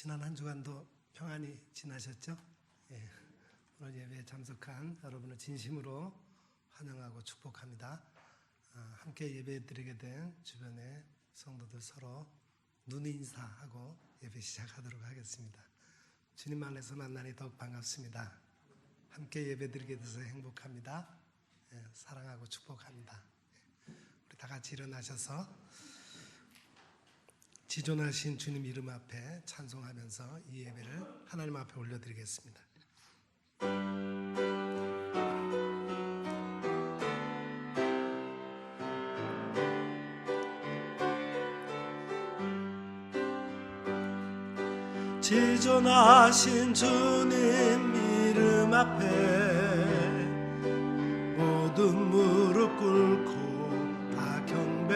지난 한 주간도 평안히 지나셨죠? 예, 오늘 예배에 참석한 여러분을 진심으로 환영하고 축복합니다. 함께 예배 드리게 된 주변의 성도들 서로 눈 인사하고 예배 시작하도록 하겠습니다. 주님 안에서 만나니 더욱 반갑습니다. 함께 예배 드리게 돼서 행복합니다. 예, 사랑하고 축복합니다. 우리 다 같이 일어나셔서 지존하신 주님 이름 앞에 찬송하면서 이 예배를 하나님 앞에 올려드리겠습니다. 지존하신 주님 이름 앞에 모든 무릎 꿇고 다 경배,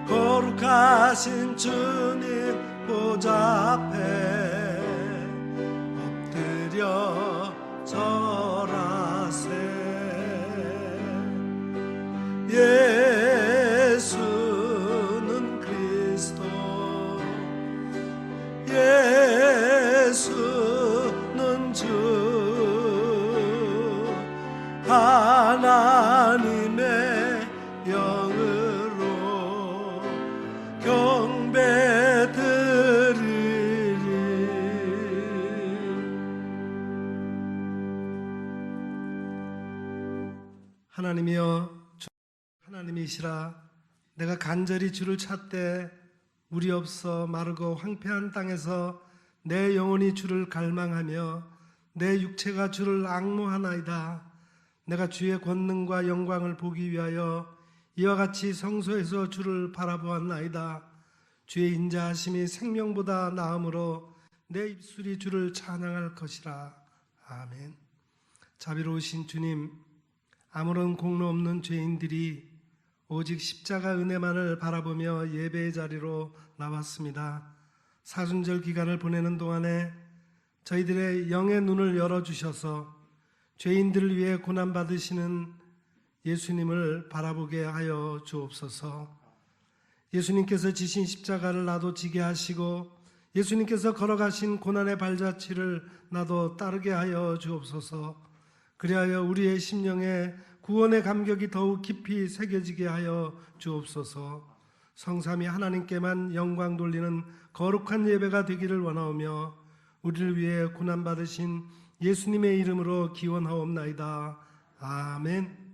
거룩하신 주님 보좌 앞에 엎드려 절하세. 예수는 그리스도, 예수는 주, 하나님의 영으로 경배 드리리. 하나님이여, 하나님이시라. 내가 간절히 주를 찾되 물이 없어 마르고 황폐한 땅에서 내 영혼이 주를 갈망하며 내 육체가 주를 앙모하나이다. 내가 주의 권능과 영광을 보기 위하여 이와 같이 성소에서 주를 바라보았나이다. 주의 인자하심이 생명보다 나음으로 내 입술이 주를 찬양할 것이라. 아멘. 자비로우신 주님, 아무런 공로 없는 죄인들이 오직 십자가 은혜만을 바라보며 예배의 자리로 나왔습니다. 사순절 기간을 보내는 동안에 저희들의 영의 눈을 열어주셔서 죄인들을 위해 고난받으시는 예수님을 바라보게 하여 주옵소서. 예수님께서 지신 십자가를 나도 지게 하시고 예수님께서 걸어가신 고난의 발자취를 나도 따르게 하여 주옵소서. 그리하여 우리의 심령에 구원의 감격이 더욱 깊이 새겨지게 하여 주옵소서. 성삼위 하나님께만 영광 돌리는 거룩한 예배가 되기를 원하오며 우리를 위해 고난받으신 예수님의 이름으로 기원하옵나이다. 아멘.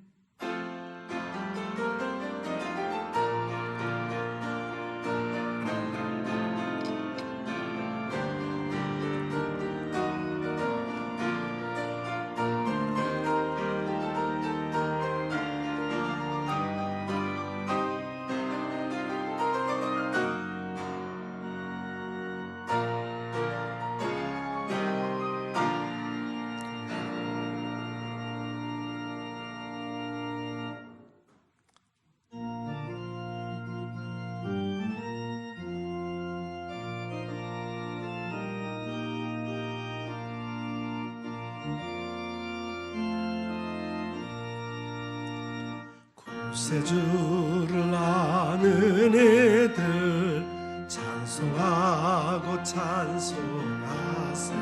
구세주를 아는 이들 찬송하고 찬송하세.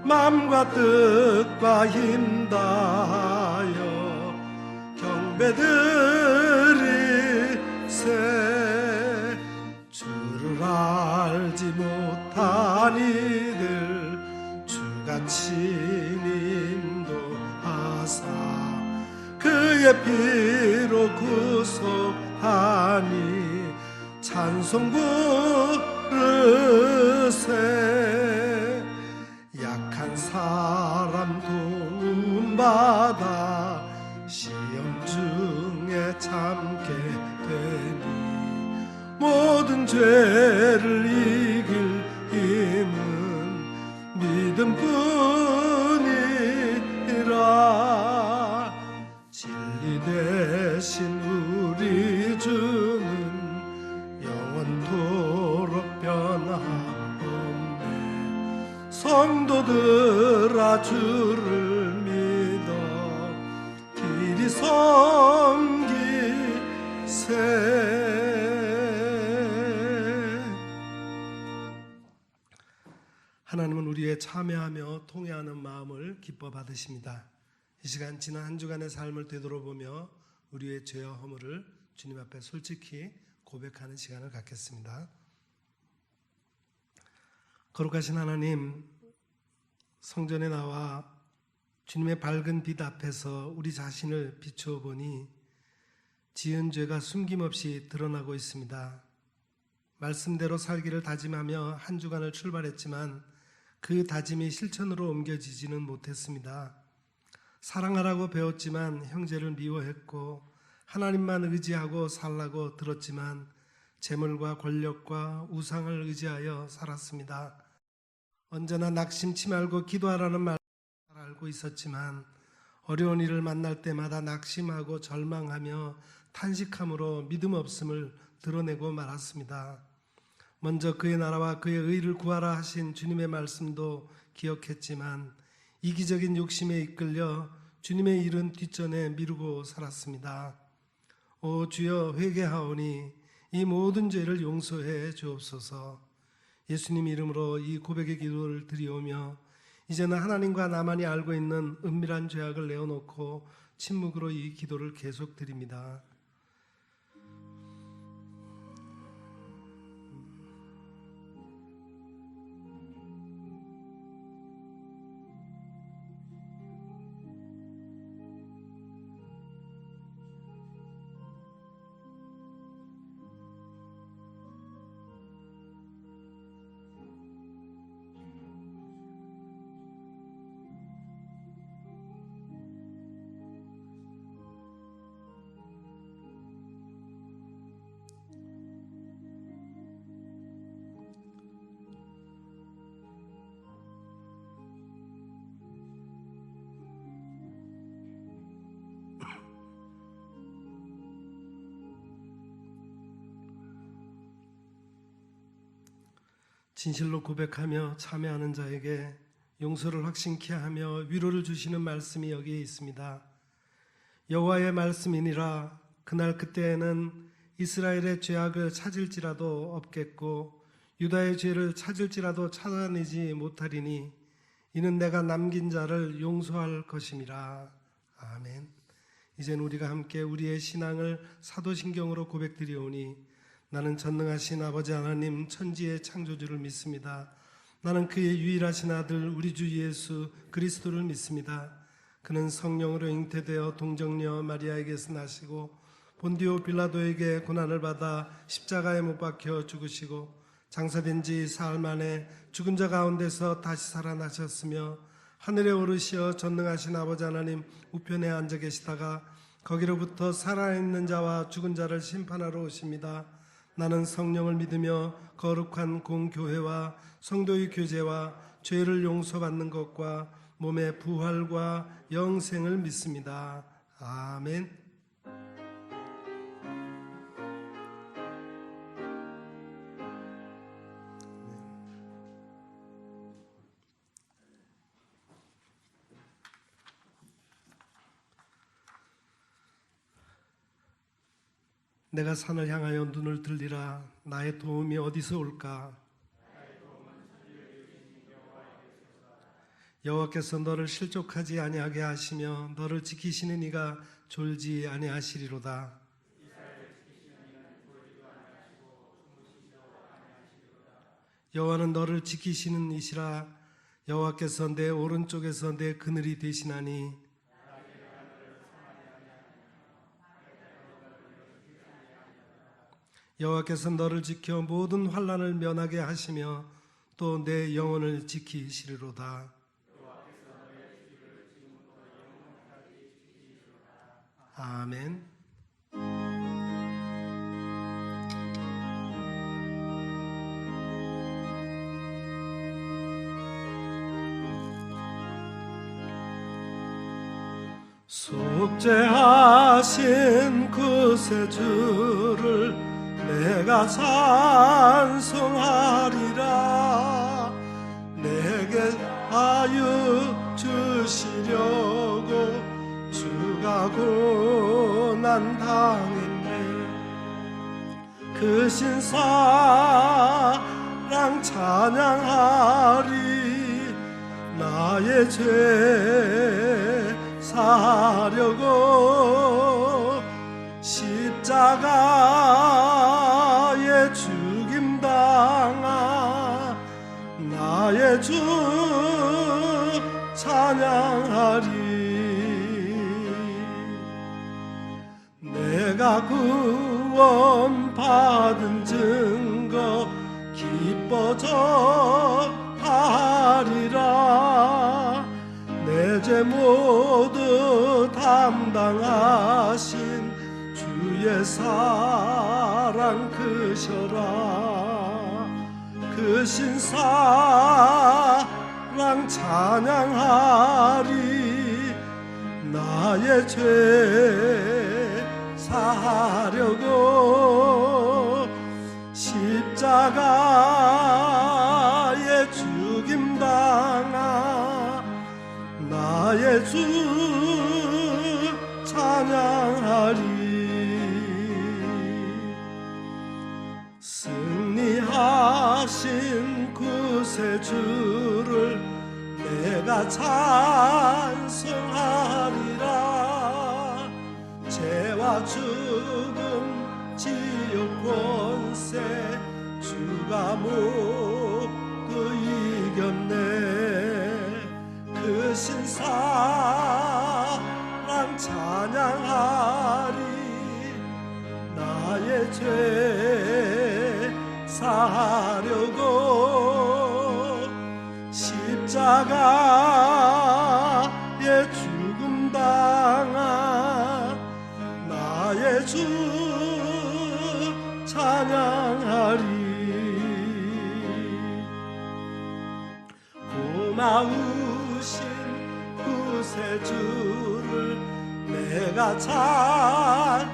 맘과 뜻과 힘 다하여 경배드리세. 주를 알지 못한 이들 주같이 인도하사 그의 피로 구속하니 찬송 부르세. 약한 사람 도움받아 시험 중에 참게 되니 모든 죄를 이길 힘은 믿음뿐이라. 진리 대신 우리 주는 영원토록 변함없네. 성도들아 주를 믿어 길이 섬기세. 예배에 참여하며 통회하는 마음을 기뻐 받으십니다. 이 시간 지난 한 주간의 삶을 되돌아보며 우리의 죄와 허물을 주님 앞에 솔직히 고백하는 시간을 갖겠습니다. 거룩하신 하나님, 성전에 나와 주님의 밝은 빛 앞에서 우리 자신을 비추어 보니 지은 죄가 숨김없이 드러나고 있습니다. 말씀대로 살기를 다짐하며 한 주간을 출발했지만 그 다짐이 실천으로 옮겨지지는 못했습니다. 사랑하라고 배웠지만 형제를 미워했고 하나님만 의지하고 살라고 들었지만 재물과 권력과 우상을 의지하여 살았습니다. 언제나 낙심치 말고 기도하라는 말을 잘 알고 있었지만 어려운 일을 만날 때마다 낙심하고 절망하며 탄식함으로 믿음 없음을 드러내고 말았습니다. 먼저 그의 나라와 그의 의를 구하라 하신 주님의 말씀도 기억했지만 이기적인 욕심에 이끌려 주님의 일은 뒷전에 미루고 살았습니다. 오 주여, 회개하오니 이 모든 죄를 용서해 주옵소서. 예수님 이름으로 이 고백의 기도를 드리오며 이제는 하나님과 나만이 알고 있는 은밀한 죄악을 내어놓고 침묵으로 이 기도를 계속 드립니다. 진실로 고백하며 참여하는 자에게 용서를 확신케 하며 위로를 주시는 말씀이 여기에 있습니다. 여호와의 말씀이니라. 그날 그때에는 이스라엘의 죄악을 찾을지라도 없겠고 유다의 죄를 찾을지라도 찾아내지 못하리니 이는 내가 남긴 자를 용서할 것임이라. 아멘. 이젠 우리가 함께 우리의 신앙을 사도신경으로 고백드리오니 나는 전능하신 아버지 하나님 천지의 창조주를 믿습니다. 나는 그의 유일하신 아들 우리 주 예수 그리스도를 믿습니다. 그는 성령으로 잉태되어 동정녀 마리아에게서 나시고 본디오 빌라도에게 고난을 받아 십자가에 못 박혀 죽으시고 장사된 지 사흘 만에 죽은 자 가운데서 다시 살아나셨으며 하늘에 오르시어 전능하신 아버지 하나님 우편에 앉아 계시다가 거기로부터 살아있는 자와 죽은 자를 심판하러 오십니다. 나는 성령을 믿으며 거룩한 공교회와 성도의 교제와 죄를 용서받는 것과 몸의 부활과 영생을 믿습니다. 아멘. 내가 산을 향하여 눈을 들리라. 나의 도움이 어디서 올까? 여호와께서 너를 실족하지 아니하게 하시며 너를 지키시는 이가 졸지 아니하시리로다. 여호와는 너를 지키시는 이시라. 여호와께서 내 오른쪽에서 내 그늘이 되시나니 여호와께서 너를 지켜 모든 환난을 면하게 하시며 또 내 영혼을 지키시리로다. 아멘. 속죄하신 구세 주를 내가 찬송하리라. 내게 아유 주시려고 주가 고난 당했네. 그 신사랑 찬양하리. 나의 죄 사하려고 십자가에 죽임당한 나의 주 찬양하리. 내가 구원 받은 증거 기뻐 전하리라. 내 죄 모두 담당하신 주의 사랑 크셔라. 크신 사랑 찬양하리. 나의 죄 사하려고 십자가에 죽임당한 나의 주 찬양하리. 승리하신 구세주를 내가 찬송하리라. 죄와 죽음 지옥 권세 주가 모두 이겼네. 크신 사랑 찬양하리. 나의 죄 사하려고 십자가에 죽음당한 나의 주 찬양하리. 고마우신 구세주를 내가 찬송하리라.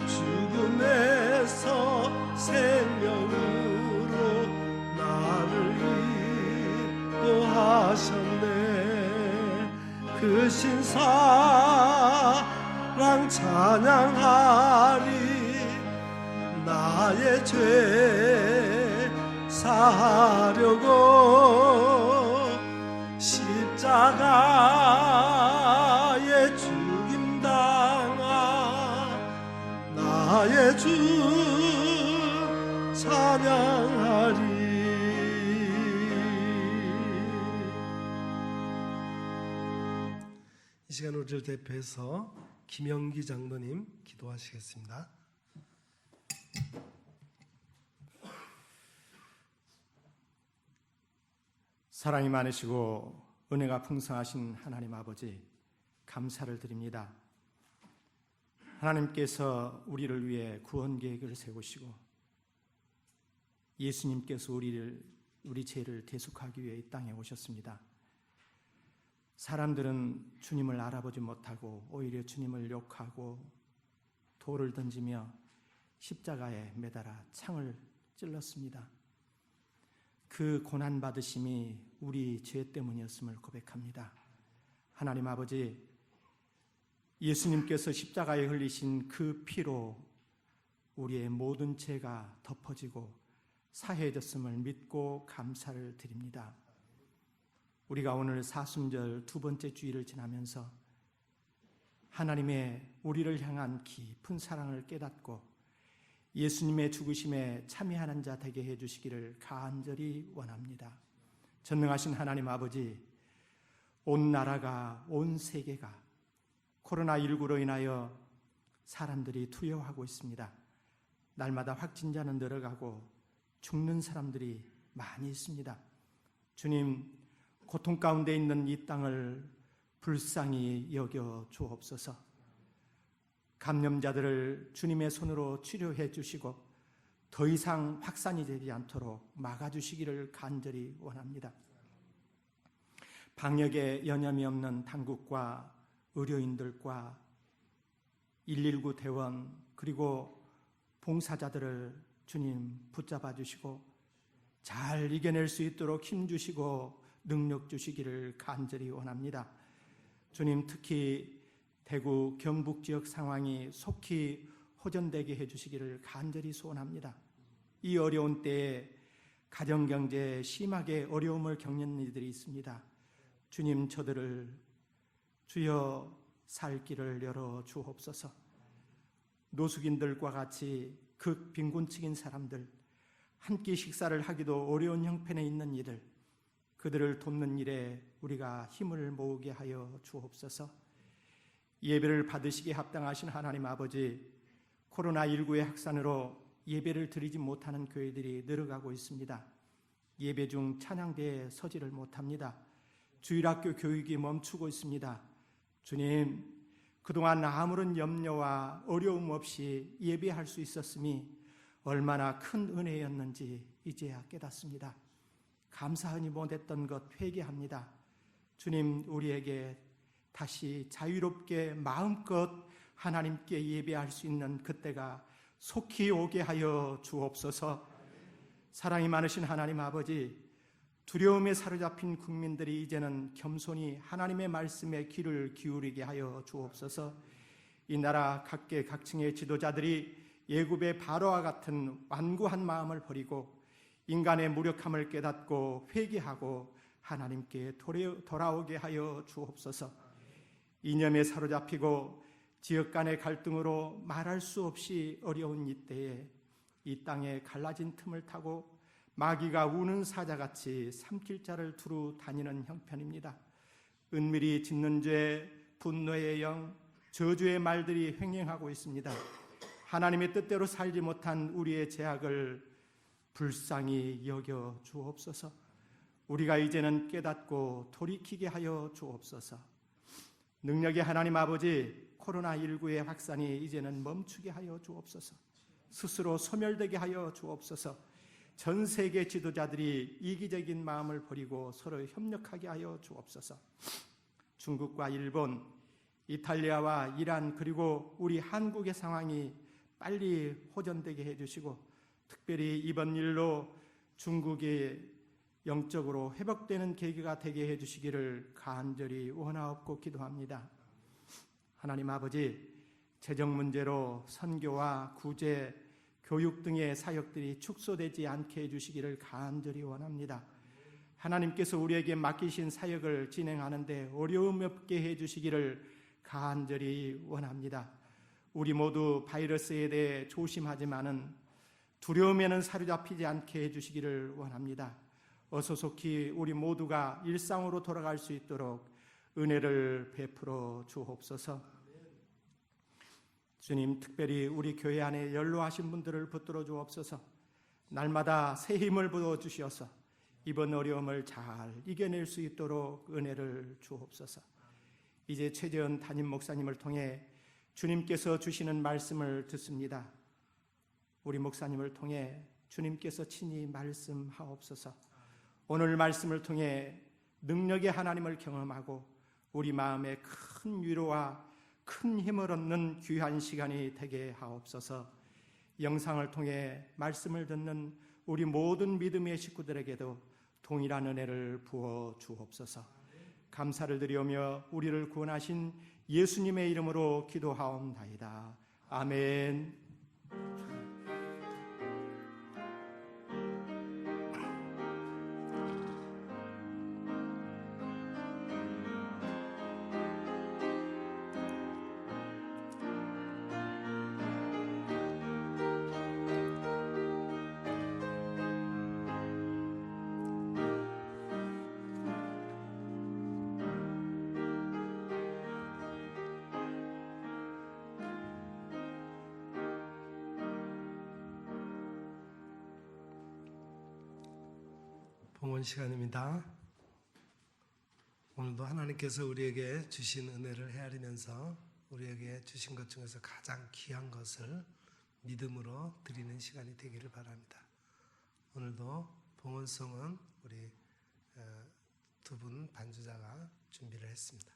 죽음에서 생명으로 나를 인도하셨네. 크신 사랑 찬양하리. 나의 죄 사하려고 십자가에 죽임당한 나의 주 찬양하리. 이 시간 우리를 대표해서 김영기 장로님 기도하시겠습니다. 사랑이 많으시고 은혜가 풍성하신 하나님 아버지, 감사를 드립니다. 하나님께서 우리를 위해 구원 계획을 세우시고 예수님께서 우리 죄를 대속하기 위해 이 땅에 오셨습니다. 사람들은 주님을 알아보지 못하고 오히려 주님을 욕하고 돌을 던지며 십자가에 매달아 창을 찔렀습니다. 그 고난받으심이 우리 죄 때문이었음을 고백합니다. 하나님 아버지, 예수님께서 십자가에 흘리신 그 피로 우리의 모든 죄가 덮어지고 사해졌음을 믿고 감사를 드립니다. 우리가 오늘 사순절 두 번째 주일을 지나면서 하나님의 우리를 향한 깊은 사랑을 깨닫고 예수님의 죽으심에 참여하는 자 되게 해주시기를 간절히 원합니다. 전능하신 하나님 아버지, 온 나라가, 온 세계가 코로나19로 인하여 사람들이 투여하고 있습니다. 날마다 확진자는 늘어가고 죽는 사람들이 많이 있습니다. 주님, 고통 가운데 있는 이 땅을 불쌍히 여겨 주옵소서. 감염자들을 주님의 손으로 치료해 주시고 더 이상 확산이 되지 않도록 막아주시기를 간절히 원합니다. 방역에 여념이 없는 당국과 의료인들과 119 대원 그리고 봉사자들을 주님 붙잡아 주시고 잘 이겨낼 수 있도록 힘주시고 능력 주시기를 간절히 원합니다. 주님, 특히 대구 경북 지역 상황이 속히 호전되게 해주시기를 간절히 소원합니다. 이 어려운 때에 가정경제에 심하게 어려움을 겪는 이들이 있습니다. 주님, 저들을 주여 살 길을 열어 주옵소서. 노숙인들과 같이 극빈곤층인 사람들, 한 끼 식사를 하기도 어려운 형편에 있는 이들, 그들을 돕는 일에 우리가 힘을 모으게 하여 주옵소서. 예배를 받으시기에 합당하신 하나님 아버지, 코로나19의 확산으로 예배를 드리지 못하는 교회들이 늘어가고 있습니다. 예배 중 찬양대에 서지를 못합니다. 주일학교 교육이 멈추고 있습니다. 주님, 그동안 아무런 염려와 어려움 없이 예배할 수 있었음이 얼마나 큰 은혜였는지 이제야 깨닫습니다. 감사하니 못했던 것 회개합니다. 주님, 우리에게 다시 자유롭게 마음껏 하나님께 예배할 수 있는 그때가 속히 오게 하여 주옵소서. 사랑이 많으신 하나님 아버지, 두려움에 사로잡힌 국민들이 이제는 겸손히 하나님의 말씀에 귀를 기울이게 하여 주옵소서. 이 나라 각계각층의 지도자들이 예굽의 바로와 같은 완고한 마음을 버리고 인간의 무력함을 깨닫고 회개하고 하나님께 돌아오게 하여 주옵소서. 이념에 사로잡히고 지역 간의 갈등으로 말할 수 없이 어려운 이때에 이 땅에 갈라진 틈을 타고 마귀가 우는 사자같이 삼킬 자를 두루 다니는 형편입니다. 은밀히 짓는 죄, 분노의 영, 저주의 말들이 횡행하고 있습니다. 하나님의 뜻대로 살지 못한 우리의 죄악을 불쌍히 여겨 주옵소서. 우리가 이제는 깨닫고 돌이키게 하여 주옵소서. 능력의 하나님 아버지, 코로나19의 확산이 이제는 멈추게 하여 주옵소서. 스스로 소멸되게 하여 주옵소서. 전 세계 지도자들이 이기적인 마음을 버리고 서로 협력하게 하여 주옵소서. 중국과 일본, 이탈리아와 이란, 그리고 우리 한국의 상황이 빨리 호전되게 해주시고, 특별히 이번 일로 중국이 영적으로 회복되는 계기가 되게 해주시기를 간절히 원하옵고 기도합니다. 하나님 아버지, 재정 문제로 선교와 구제, 교육 등의 사역들이 축소되지 않게 해주시기를 간절히 원합니다. 하나님께서 우리에게 맡기신 사역을 진행하는데 어려움 없게 해주시기를 간절히 원합니다. 우리 모두 바이러스에 대해 조심하지만은 두려움에는 사로잡히지 않게 해주시기를 원합니다. 어서 속히 우리 모두가 일상으로 돌아갈 수 있도록 은혜를 베풀어 주옵소서. 주님, 특별히 우리 교회 안에 연로하신 분들을 붙들어 주옵소서. 날마다 새 힘을 부어 주시어서 이번 어려움을 잘 이겨낼 수 있도록 은혜를 주옵소서. 이제 최재현 담임 목사님을 통해 주님께서 주시는 말씀을 듣습니다. 우리 목사님을 통해 주님께서 친히 말씀하옵소서. 오늘 말씀을 통해 능력의 하나님을 경험하고 우리 마음에 큰 위로와 큰 힘을 얻는 귀한 시간이 되게 하옵소서. 영상을 통해 말씀을 듣는 우리 모든 믿음의 식구들에게도 동일한 은혜를 부어 주옵소서. 감사를 드리오며 우리를 구원하신 예수님의 이름으로 기도하옵나이다. 아멘. 봉헌 시간입니다. 오늘도 하나님께서 우리에게 주신 은혜를 헤아리면서 우리에게 주신 것 중에서 가장 귀한 것을 믿음으로 드리는 시간이 되기를 바랍니다. 오늘도 봉헌송은 우리 두 분 반주자가 준비를 했습니다.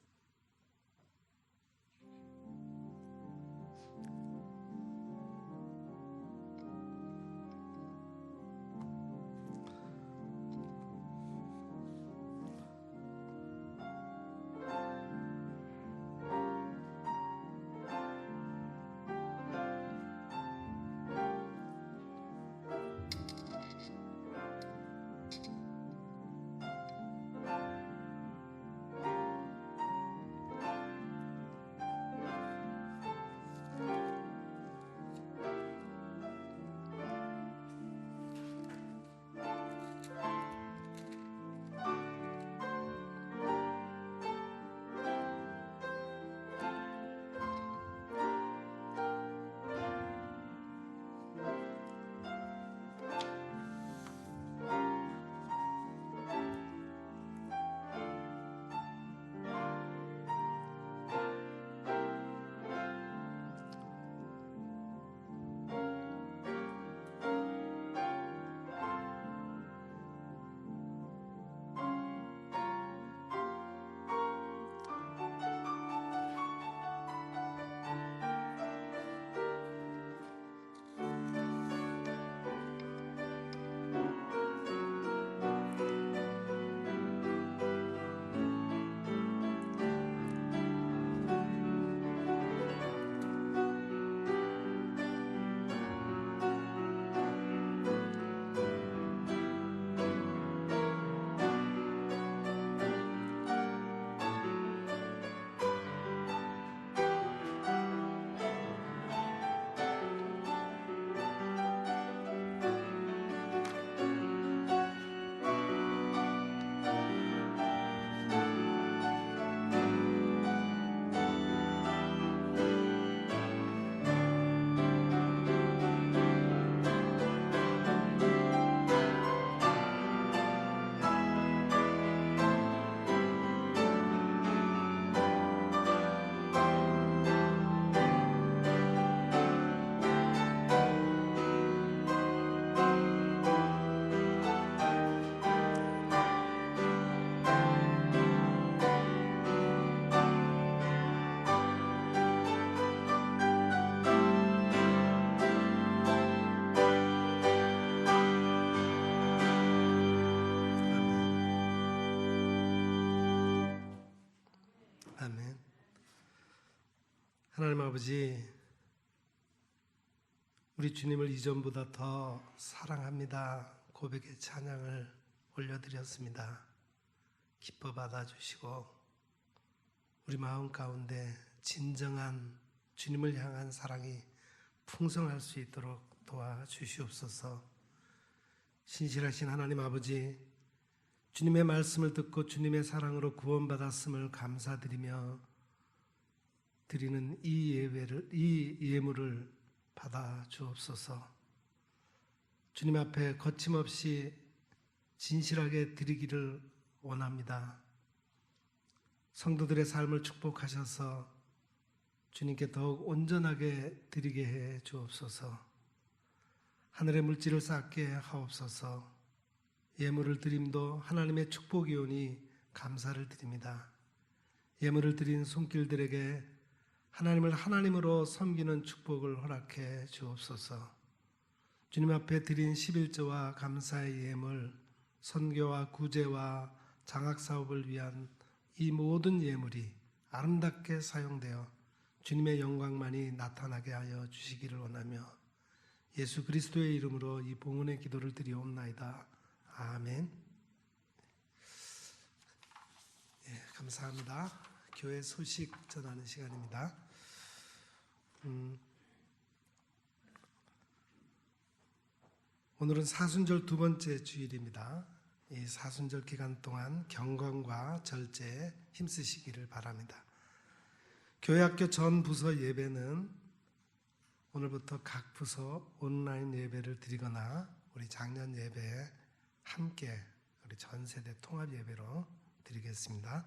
하나님 아버지, 우리 주님을 이전보다 더 사랑합니다 고백의 찬양을 올려드렸습니다. 기뻐 받아주시고 우리 마음 가운데 진정한 주님을 향한 사랑이 풍성할 수 있도록 도와주시옵소서. 신실하신 하나님 아버지, 주님의 말씀을 듣고 주님의 사랑으로 구원받았음을 감사드리며 드리는 이 예물을 받아 주옵소서. 주님 앞에 거침없이 진실하게 드리기를 원합니다. 성도들의 삶을 축복하셔서 주님께 더욱 온전하게 드리게 해 주옵소서. 하늘의 물질을 쌓게 하옵소서. 예물을 드림도 하나님의 축복이 오니 감사를 드립니다. 예물을 드린 손길들에게 하나님을 하나님으로 섬기는 축복을 허락해 주옵소서. 주님 앞에 드린 11조와 감사의 예물, 선교와 구제와 장학사업을 위한 이 모든 예물이 아름답게 사용되어 주님의 영광만이 나타나게 하여 주시기를 원하며 예수 그리스도의 이름으로 이 봉헌의 기도를 드리옵나이다. 아멘. 감사합니다. 교회 소식 전하는 시간입니다. 오늘은 사순절 두 번째 주일입니다. 이 사순절 기간 동안 경건과 절제에 힘쓰시기를 바랍니다. 교회학교 전 부서 예배는 오늘부터 각 부서 온라인 예배를 드리거나 우리 작년 예배에 함께 우리 전 세대 통합 예배로 드리겠습니다.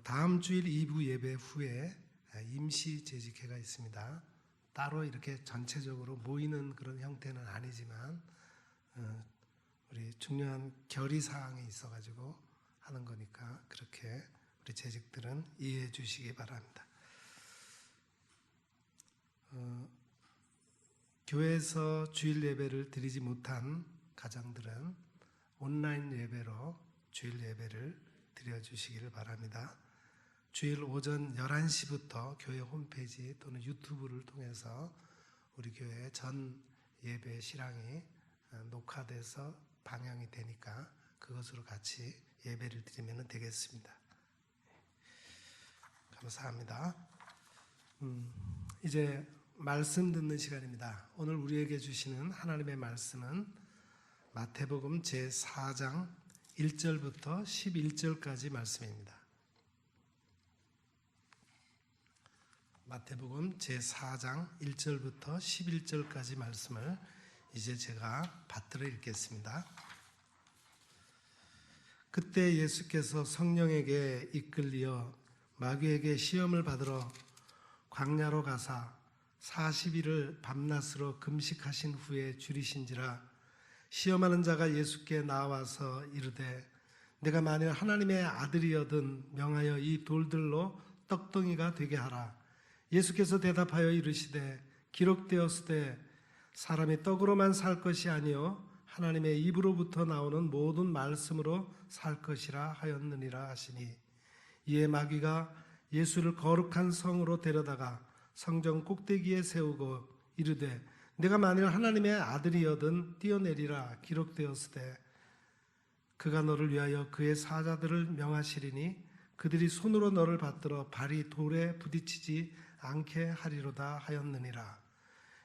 다음 주일 2부 예배 후에 임시 재직회가 있습니다. 따로 이렇게 전체적으로 모이는 그런 형태는 아니지만 우리 중요한 결의사항이 있어가지고 하는 거니까 그렇게 우리 재직들은 이해해 주시기 바랍니다. 교회에서 주일 예배를 드리지 못한 가정들은 온라인 예배로 주일 예배를 드려주시기를 바랍니다. 주일 오전 11시부터 교회 홈페이지 또는 유튜브를 통해서 우리 교회 전 예배 실황이 녹화돼서 방영이 되니까 그것으로 같이 예배를 드리면 되겠습니다. 감사합니다. 이제 말씀 듣는 시간입니다. 오늘 우리에게 주시는 하나님의 말씀은 마태복음 제4장 1절부터 11절까지 말씀입니다. 마태복음 제4장 1절부터 11절까지 말씀을 이제 제가 받들어 읽겠습니다. 그때 예수께서 성령에게 이끌리어 마귀에게 시험을 받으러 광야로 가사 40일을 밤낮으로 금식하신 후에 줄이신지라. 시험하는 자가 예수께 나와서 이르되 내가 만일 하나님의 아들이여든 명하여 이 돌들로 떡덩이가 되게 하라. 예수께서 대답하여 이르시되 기록되었으되 사람이 떡으로만 살 것이 아니요 하나님의 입으로부터 나오는 모든 말씀으로 살 것이라 하였느니라 하시니, 이에 마귀가 예수를 거룩한 성으로 데려다가 성전 꼭대기에 세우고 이르되 내가 만일 하나님의 아들이여든 뛰어내리라. 기록되었으되 그가 너를 위하여 그의 사자들을 명하시리니 그들이 손으로 너를 받들어 발이 돌에 부딪히지 않게 하리로다 하였느니라.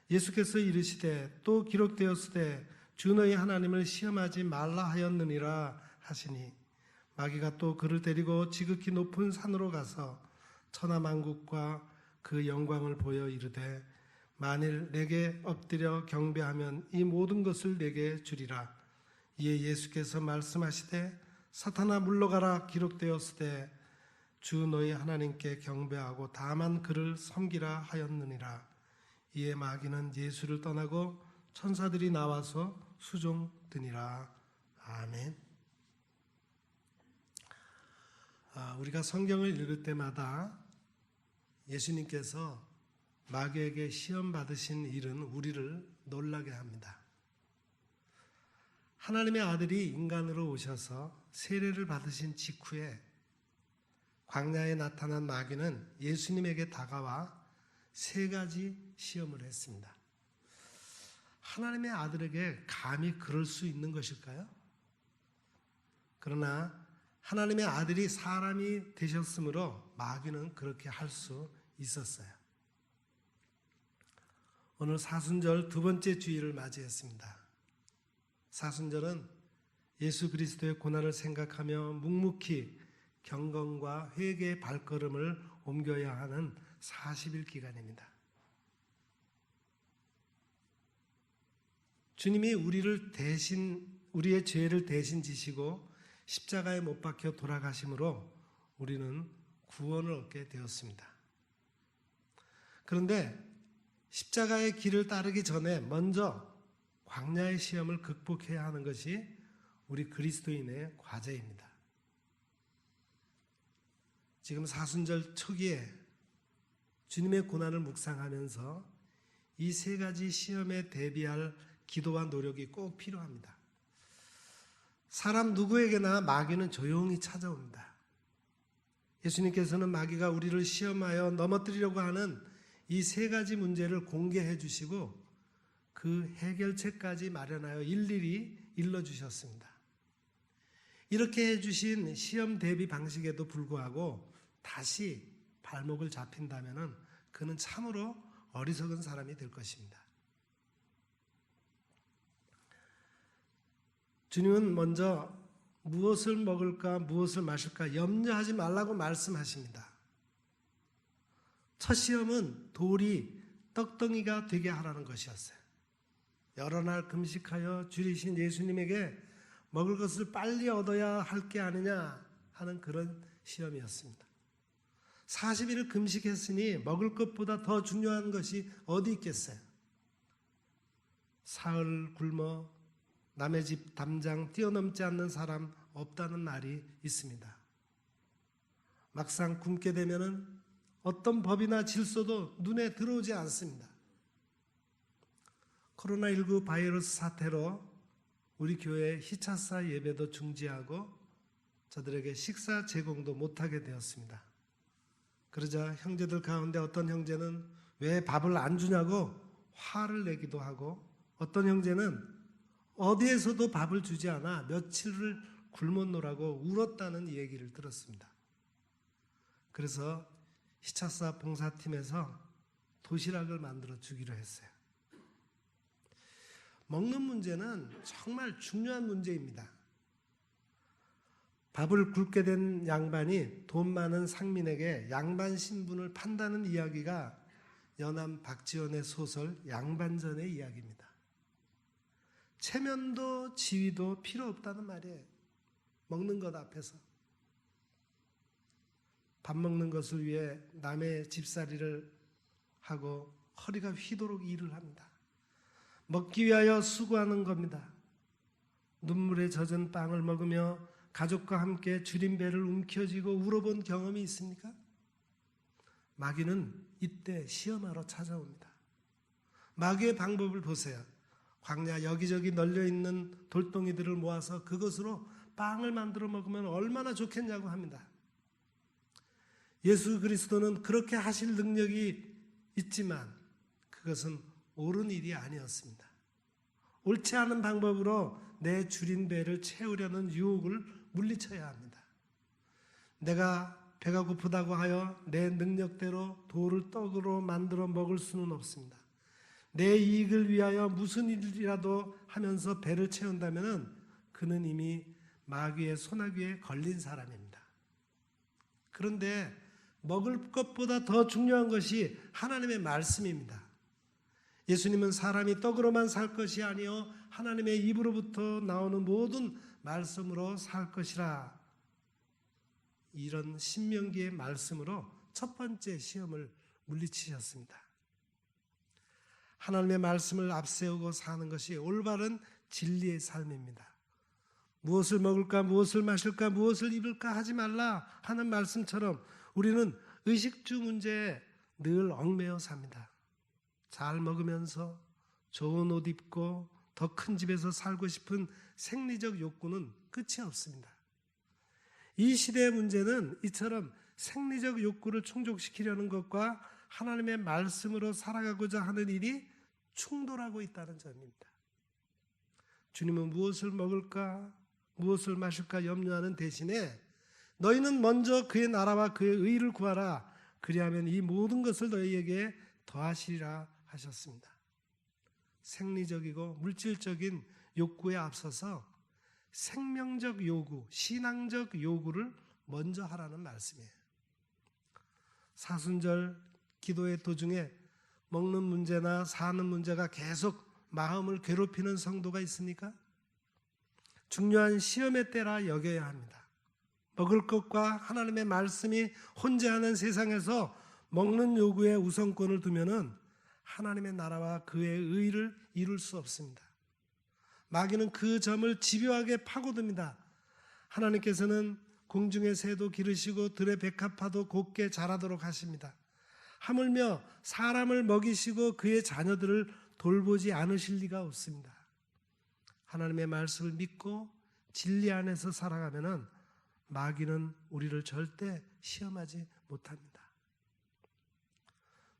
예수께서 이르시되 또 기록되었으되 주 너희 하나님을 시험하지 말라 하였느니라 하시니, 마귀가 또 그를 데리고 지극히 높은 산으로 가서 천하만국과 그 영광을 보여 이르되 만일 내게 엎드려 경배하면 이 모든 것을 내게 주리라. 이에 예수께서 말씀하시되 사탄아 물러가라. 기록되었으되 주 너희 하나님께 경배하고 다만 그를 섬기라 하였느니라. 이에 마귀는 예수를 떠나고 천사들이 나와서 수종드니라. 아멘. 우리가 성경을 읽을 때마다 예수님께서 마귀에게 시험 받으신 일은 우리를 놀라게 합니다. 하나님의 아들이 인간으로 오셔서 세례를 받으신 직후에 광야에 나타난 마귀는 예수님에게 다가와 3가지 시험을 했습니다. 하나님의 아들에게 감히 그럴 수 있는 것일까요? 그러나 하나님의 아들이 사람이 되셨으므로 마귀는 그렇게 할 수 있었어요. 오늘 사순절 2번째 주일을 맞이했습니다. 사순절은 예수 그리스도의 고난을 생각하며 묵묵히 경건과 회개의 발걸음을 옮겨야 하는 40일 기간입니다. 주님이 우리의 죄를 대신 지시고 십자가에 못 박혀 돌아가심으로 우리는 구원을 얻게 되었습니다. 그런데 십자가의 길을 따르기 전에 먼저 광야의 시험을 극복해야 하는 것이 우리 그리스도인의 과제입니다. 지금 사순절 초기에 주님의 고난을 묵상하면서 이 3가지 시험에 대비할 기도와 노력이 꼭 필요합니다. 사람 누구에게나 마귀는 조용히 찾아옵니다. 예수님께서는 마귀가 우리를 시험하여 넘어뜨리려고 하는 이 3가지 문제를 공개해 주시고 그 해결책까지 마련하여 일일이 일러주셨습니다. 이렇게 해주신 시험 대비 방식에도 불구하고 다시 발목을 잡힌다면 그는 참으로 어리석은 사람이 될 것입니다. 주님은 먼저 무엇을 먹을까 무엇을 마실까 염려하지 말라고 말씀하십니다. 첫 시험은 돌이 떡덩이가 되게 하라는 것이었어요. 여러 날 금식하여 줄이신 예수님에게 먹을 것을 빨리 얻어야 할 게 아니냐 하는 그런 시험이었습니다. 40일을 금식했으니 먹을 것보다 더 중요한 것이 어디 있겠어요? 사흘 굶어 남의 집 담장 뛰어넘지 않는 사람 없다는 말이 있습니다. 막상 굶게 되면은 어떤 법이나 질서도 눈에 들어오지 않습니다. 코로나19 바이러스 사태로 우리 교회 희차사 예배도 중지하고 저들에게 식사 제공도 못하게 되었습니다. 그러자 형제들 가운데 어떤 형제는 왜 밥을 안 주냐고 화를 내기도 하고 어떤 형제는 어디에서도 밥을 주지 않아 며칠을 굶었노라고 울었다는 얘기를 들었습니다. 그래서 희차사 봉사팀에서 도시락을 만들어 주기로 했어요. 먹는 문제는 정말 중요한 문제입니다. 밥을 굶게 된 양반이 돈 많은 상민에게 양반 신분을 판다는 이야기가 연암 박지원의 소설 양반전의 이야기입니다. 체면도 지위도 필요 없다는 말이에요. 먹는 것 앞에서. 밥 먹는 것을 위해 남의 집살이를 하고 허리가 휘도록 일을 합니다. 먹기 위하여 수고하는 겁니다. 눈물에 젖은 빵을 먹으며 가족과 함께 줄임배를 움켜쥐고 울어본 경험이 있습니까? 마귀는 이때 시험하러 찾아옵니다. 마귀의 방법을 보세요. 광야 여기저기 널려있는 돌덩이들을 모아서 그것으로 빵을 만들어 먹으면 얼마나 좋겠냐고 합니다. 예수 그리스도는 그렇게 하실 능력이 있지만 그것은 옳은 일이 아니었습니다. 옳지 않은 방법으로 내 줄인 배를 채우려는 유혹을 물리쳐야 합니다. 내가 배가 고프다고 하여 내 능력대로 돌을 떡으로 만들어 먹을 수는 없습니다. 내 이익을 위하여 무슨 일이라도 하면서 배를 채운다면 그는 이미 마귀의 소나귀에 걸린 사람입니다. 그런데 먹을 것보다 더 중요한 것이 하나님의 말씀입니다. 예수님은 사람이 떡으로만 살 것이 아니요 하나님의 입으로부터 나오는 모든 말씀으로 살 것이라. 이런 신명기의 말씀으로 첫 번째 시험을 물리치셨습니다. 하나님의 말씀을 앞세우고 사는 것이 올바른 진리의 삶입니다. 무엇을 먹을까, 무엇을 마실까, 무엇을 입을까 하지 말라 하는 말씀처럼 우리는 의식주 문제에 늘 얽매여 삽니다. 잘 먹으면서 좋은 옷 입고 더 큰 집에서 살고 싶은 생리적 욕구는 끝이 없습니다. 이 시대의 문제는 이처럼 생리적 욕구를 충족시키려는 것과 하나님의 말씀으로 살아가고자 하는 일이 충돌하고 있다는 점입니다. 주님은 무엇을 먹을까, 무엇을 마실까 염려하는 대신에 너희는 먼저 그의 나라와 그의 의를 구하라. 그리하면 이 모든 것을 너희에게 더하시리라 하셨습니다. 생리적이고 물질적인 욕구에 앞서서 생명적 요구, 신앙적 요구를 먼저 하라는 말씀이에요. 사순절 기도의 도중에 먹는 문제나 사는 문제가 계속 마음을 괴롭히는 성도가 있습니까? 중요한 시험의 때라 여겨야 합니다. 먹을 것과 하나님의 말씀이 혼재하는 세상에서 먹는 요구에 우선권을 두면은 하나님의 나라와 그의 의를 이룰 수 없습니다. 마귀는 그 점을 집요하게 파고듭니다. 하나님께서는 공중의 새도 기르시고 들의 백합화도 곱게 자라도록 하십니다. 하물며 사람을 먹이시고 그의 자녀들을 돌보지 않으실 리가 없습니다. 하나님의 말씀을 믿고 진리 안에서 살아가면은 마귀는 우리를 절대 시험하지 못합니다.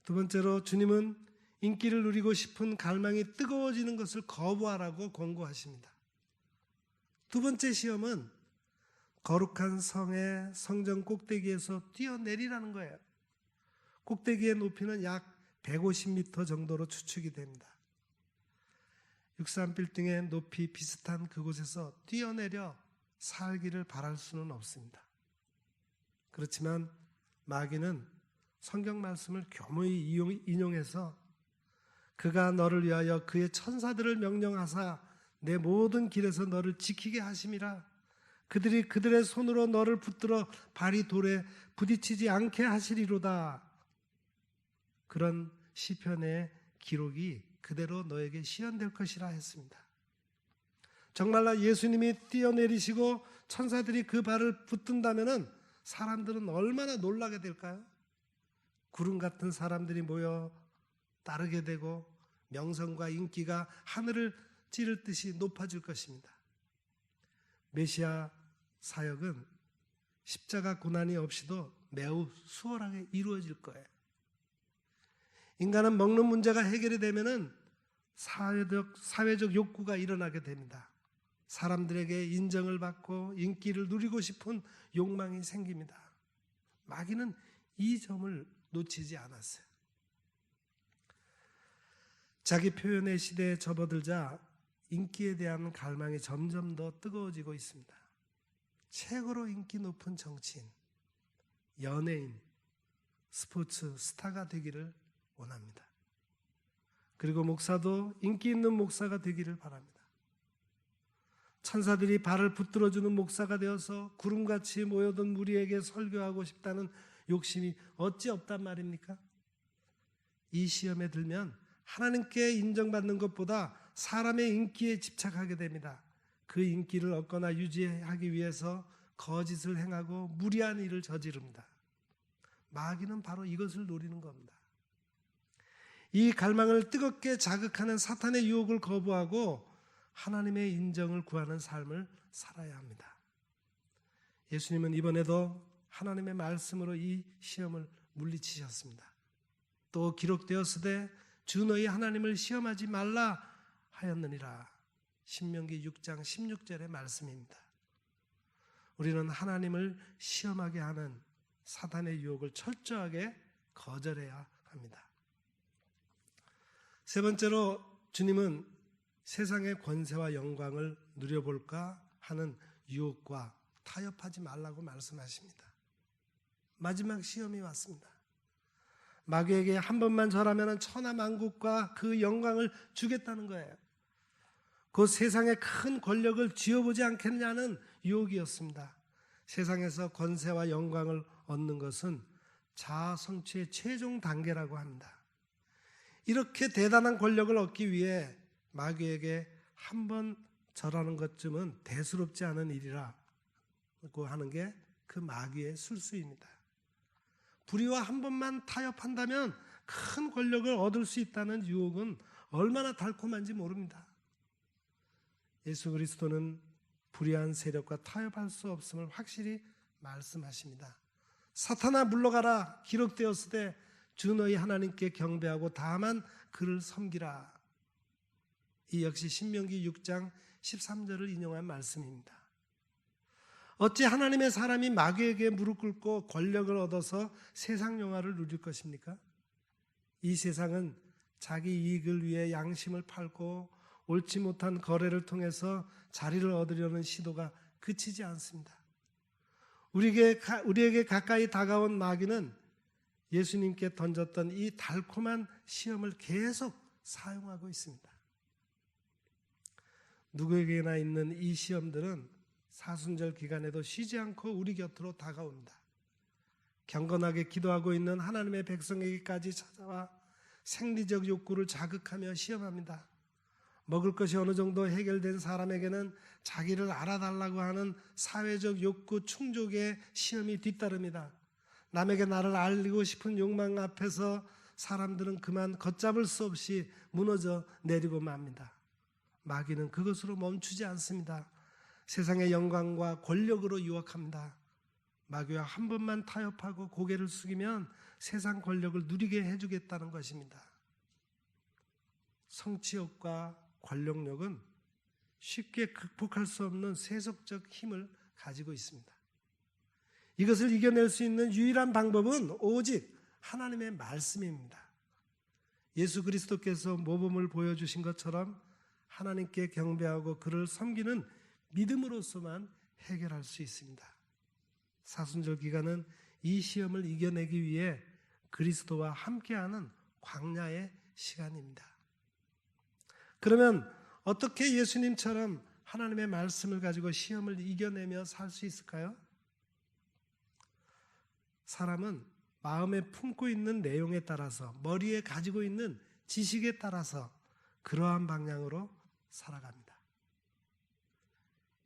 두 번째로 주님은 인기를 누리고 싶은 갈망이 뜨거워지는 것을 거부하라고 권고하십니다. 두 번째 시험은 거룩한 성의 성전 꼭대기에서 뛰어내리라는 거예요. 꼭대기의 높이는 약 150m 정도로 추측이 됩니다. 63빌딩의 높이 비슷한 그곳에서 뛰어내려 살기를 바랄 수는 없습니다. 그렇지만 마귀는 성경 말씀을 교묘히 인용해서 그가 너를 위하여 그의 천사들을 명령하사 내 모든 길에서 너를 지키게 하심이라. 그들이 그들의 손으로 너를 붙들어 발이 돌에 부딪히지 않게 하시리로다. 그런 시편의 기록이 그대로 너에게 시현될 것이라 했습니다. 정말로 예수님이 뛰어내리시고 천사들이 그 발을 붙든다면 사람들은 얼마나 놀라게 될까요? 구름 같은 사람들이 모여 따르게 되고 명성과 인기가 하늘을 찌를 듯이 높아질 것입니다. 메시아 사역은 십자가 고난이 없이도 매우 수월하게 이루어질 거예요. 인간은 먹는 문제가 해결이 되면은 사회적 욕구가 일어나게 됩니다. 사람들에게 인정을 받고 인기를 누리고 싶은 욕망이 생깁니다. 마귀는 이 점을 놓치지 않았어요. 자기 표현의 시대에 접어들자 인기에 대한 갈망이 점점 더 뜨거워지고 있습니다. 최고로 인기 높은 정치인, 연예인, 스포츠 스타가 되기를 원합니다. 그리고 목사도 인기 있는 목사가 되기를 바랍니다. 천사들이 발을 붙들어주는 목사가 되어서 구름같이 모여든 무리에게 설교하고 싶다는 욕심이 어찌 없단 말입니까? 이 시험에 들면 하나님께 인정받는 것보다 사람의 인기에 집착하게 됩니다. 그 인기를 얻거나 유지하기 위해서 거짓을 행하고 무리한 일을 저지릅니다. 마귀는 바로 이것을 노리는 겁니다. 이 갈망을 뜨겁게 자극하는 사탄의 유혹을 거부하고 하나님의 인정을 구하는 삶을 살아야 합니다. 예수님은 이번에도 하나님의 말씀으로 이 시험을 물리치셨습니다. 또 기록되었으되 주 너희 하나님을 시험하지 말라 하였느니라. 신명기 6장 16절의 말씀입니다. 우리는 하나님을 시험하게 하는 사탄의 유혹을 철저하게 거절해야 합니다. 세 번째로 주님은 세상의 권세와 영광을 누려볼까 하는 유혹과 타협하지 말라고 말씀하십니다. 마지막 시험이 왔습니다. 마귀에게 한 번만 절하면 천하만국과 그 영광을 주겠다는 거예요. 그 세상의 큰 권력을 쥐어보지 않겠냐는 유혹이었습니다. 세상에서 권세와 영광을 얻는 것은 자아 성취의 최종 단계라고 합니다. 이렇게 대단한 권력을 얻기 위해 마귀에게 한 번 절하는 것쯤은 대수롭지 않은 일이라고 하는 게 그 마귀의 술수입니다. 불의와 한 번만 타협한다면 큰 권력을 얻을 수 있다는 유혹은 얼마나 달콤한지 모릅니다. 예수 그리스도는 불의한 세력과 타협할 수 없음을 확실히 말씀하십니다. 사탄아 물러가라 기록되었으되 주 너희 하나님께 경배하고 다만 그를 섬기라. 이 역시 신명기 6장 13절을 인용한 말씀입니다. 어찌 하나님의 사람이 마귀에게 무릎 꿇고 권력을 얻어서 세상 영화를 누릴 것입니까? 이 세상은 자기 이익을 위해 양심을 팔고 옳지 못한 거래를 통해서 자리를 얻으려는 시도가 그치지 않습니다. 우리에게 가까이 다가온 마귀는 예수님께 던졌던 이 달콤한 시험을 계속 사용하고 있습니다. 누구에게나 있는 이 시험들은 사순절 기간에도 쉬지 않고 우리 곁으로 다가옵니다. 경건하게 기도하고 있는 하나님의 백성에게까지 찾아와 생리적 욕구를 자극하며 시험합니다. 먹을 것이 어느 정도 해결된 사람에게는 자기를 알아달라고 하는 사회적 욕구 충족의 시험이 뒤따릅니다. 남에게 나를 알리고 싶은 욕망 앞에서 사람들은 그만 걷잡을 수 없이 무너져 내리고 맙니다. 마귀는 그것으로 멈추지 않습니다. 세상의 영광과 권력으로 유혹합니다. 마귀와 한 번만 타협하고 고개를 숙이면 세상 권력을 누리게 해주겠다는 것입니다. 성취욕과 권력력은 쉽게 극복할 수 없는 세속적 힘을 가지고 있습니다. 이것을 이겨낼 수 있는 유일한 방법은 오직 하나님의 말씀입니다. 예수 그리스도께서 모범을 보여주신 것처럼 하나님께 경배하고 그를 섬기는 믿음으로서만 해결할 수 있습니다. 사순절 기간은 이 시험을 이겨내기 위해 그리스도와 함께하는 광야의 시간입니다. 그러면 어떻게 예수님처럼 하나님의 말씀을 가지고 시험을 이겨내며 살 수 있을까요? 사람은 마음에 품고 있는 내용에 따라서, 머리에 가지고 있는 지식에 따라서 그러한 방향으로 살아갑니다.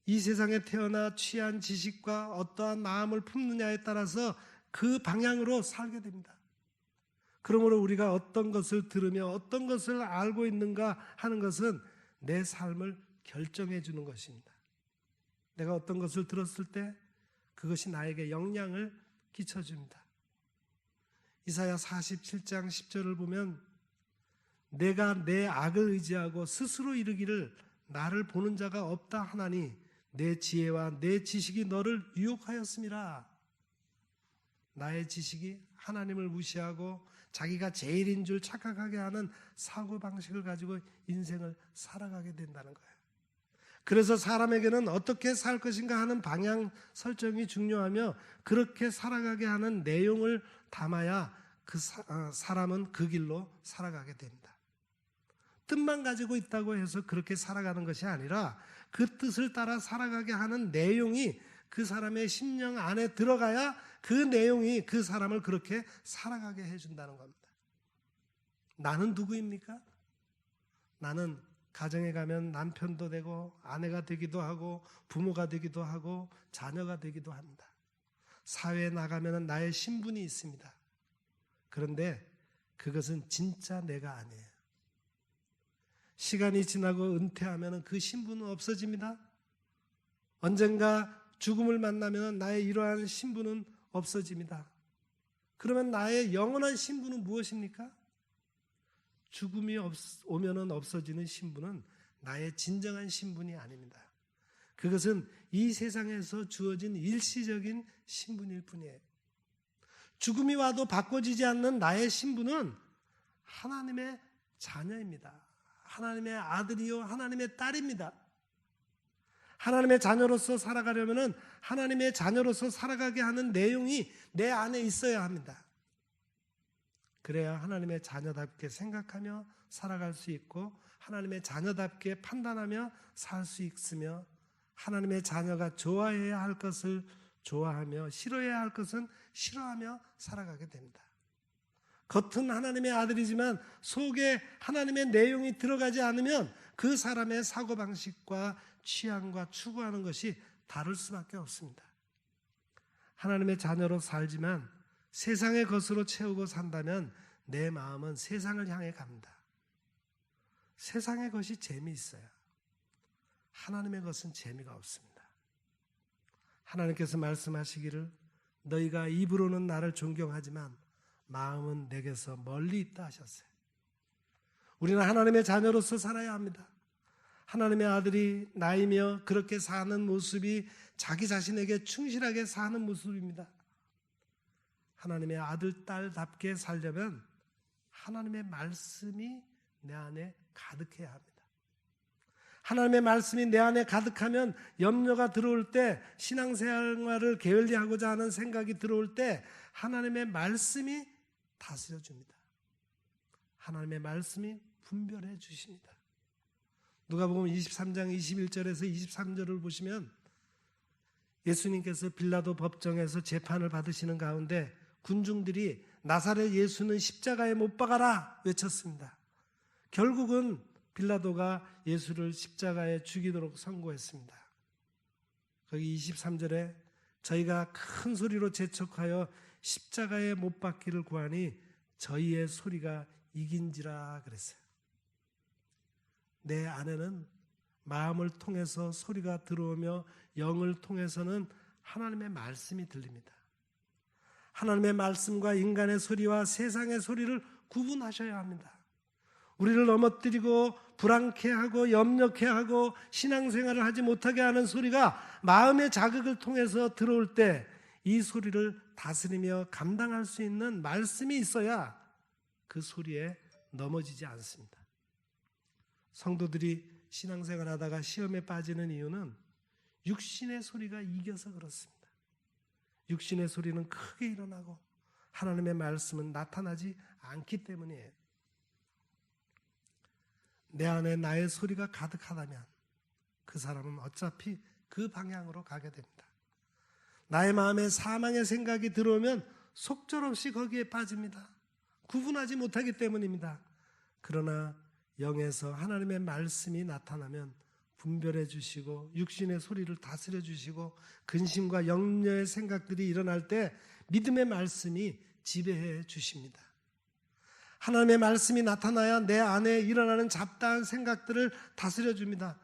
이 세상에 태어나 취한 지식과 어떠한 마음을 품느냐에 따라서 그 방향으로 살게 됩니다. 그러므로 우리가 어떤 것을 들으며 어떤 것을 알고 있는가 하는 것은 내 삶을 결정해 주는 것입니다. 내가 어떤 것을 들었을 때 그것이 나에게 영향을 끼쳐줍니다. 이사야 47장 10절을 보면 내가 내 악을 의지하고 스스로 이르기를 나를 보는 자가 없다 하나니 내 지혜와 내 지식이 너를 유혹하였음이라. 나의 지식이 하나님을 무시하고 자기가 제일인 줄 착각하게 하는 사고방식을 가지고 인생을 살아가게 된다는 거예요. 그래서 사람에게는 어떻게 살 것인가 하는 방향 설정이 중요하며 그렇게 살아가게 하는 내용을 담아야 그 사람은 그 길로 살아가게 됩니다. 뜻만 가지고 있다고 해서 그렇게 살아가는 것이 아니라 그 뜻을 따라 살아가게 하는 내용이 그 사람의 심령 안에 들어가야 그 내용이 그 사람을 그렇게 살아가게 해준다는 겁니다. 나는 누구입니까? 나는 가정에 가면 남편도 되고 아내가 되기도 하고 부모가 되기도 하고 자녀가 되기도 합니다. 사회에 나가면 나의 신분이 있습니다. 그런데 그것은 진짜 내가 아니에요. 시간이 지나고 은퇴하면 그 신분은 없어집니다. 언젠가 죽음을 만나면 나의 이러한 신분은 없어집니다. 그러면 나의 영원한 신분은 무엇입니까? 죽음이 오면은 없어지는 신분은 나의 진정한 신분이 아닙니다. 그것은 이 세상에서 주어진 일시적인 신분일 뿐이에요. 죽음이 와도 바꿔지지 않는 나의 신분은 하나님의 자녀입니다. 하나님의 아들이요 하나님의 딸입니다. 하나님의 자녀로서 살아가려면 하나님의 자녀로서 살아가게 하는 내용이 내 안에 있어야 합니다. 그래야 하나님의 자녀답게 생각하며 살아갈 수 있고 하나님의 자녀답게 판단하며 살 수 있으며 하나님의 자녀가 좋아해야 할 것을 좋아하며 싫어해야 할 것은 싫어하며 살아가게 됩니다. 겉은 하나님의 아들이지만 속에 하나님의 내용이 들어가지 않으면 그 사람의 사고방식과 취향과 추구하는 것이 다를 수밖에 없습니다. 하나님의 자녀로 살지만 세상의 것으로 채우고 산다면 내 마음은 세상을 향해 갑니다. 세상의 것이 재미있어요. 하나님의 것은 재미가 없습니다. 하나님께서 말씀하시기를 너희가 입으로는 나를 존경하지만 마음은 내게서 멀리 있다 하셨어요. 우리는 하나님의 자녀로서 살아야 합니다. 하나님의 아들이 나이며 그렇게 사는 모습이 자기 자신에게 충실하게 사는 모습입니다. 하나님의 아들, 딸답게 살려면 하나님의 말씀이 내 안에 가득해야 합니다. 하나님의 말씀이 내 안에 가득하면 염려가 들어올 때, 신앙생활을 게을리하고자 하는 생각이 들어올 때 하나님의 말씀이 다스려줍니다. 하나님의 말씀이 분별해 주십니다. 누가복음 23장 21절에서 23절을 보시면 예수님께서 빌라도 법정에서 재판을 받으시는 가운데 군중들이 나사렛 예수는 십자가에 못 박아라 외쳤습니다. 결국은 빌라도가 예수를 십자가에 죽이도록 선고했습니다. 거기 23절에 저희가 큰 소리로 재촉하여 십자가에 못 박기를 구하니 저희의 소리가 이긴지라 그랬어요. 내 안에는 마음을 통해서 소리가 들어오며 영을 통해서는 하나님의 말씀이 들립니다. 하나님의 말씀과 인간의 소리와 세상의 소리를 구분하셔야 합니다. 우리를 넘어뜨리고 불안케하고 염려케하고 신앙생활을 하지 못하게 하는 소리가 마음의 자극을 통해서 들어올 때 이 소리를 다스리며 감당할 수 있는 말씀이 있어야 그 소리에 넘어지지 않습니다. 성도들이 신앙생활 하다가 시험에 빠지는 이유는 육신의 소리가 이겨서 그렇습니다. 육신의 소리는 크게 일어나고 하나님의 말씀은 나타나지 않기 때문이에요. 내 안에 나의 소리가 가득하다면 그 사람은 어차피 그 방향으로 가게 됩니다. 나의 마음에 사망의 생각이 들어오면 속절없이 거기에 빠집니다. 구분하지 못하기 때문입니다. 그러나 영에서 하나님의 말씀이 나타나면 분별해 주시고 육신의 소리를 다스려 주시고 근심과 염려의 생각들이 일어날 때 믿음의 말씀이 지배해 주십니다. 하나님의 말씀이 나타나야 내 안에 일어나는 잡다한 생각들을 다스려 줍니다.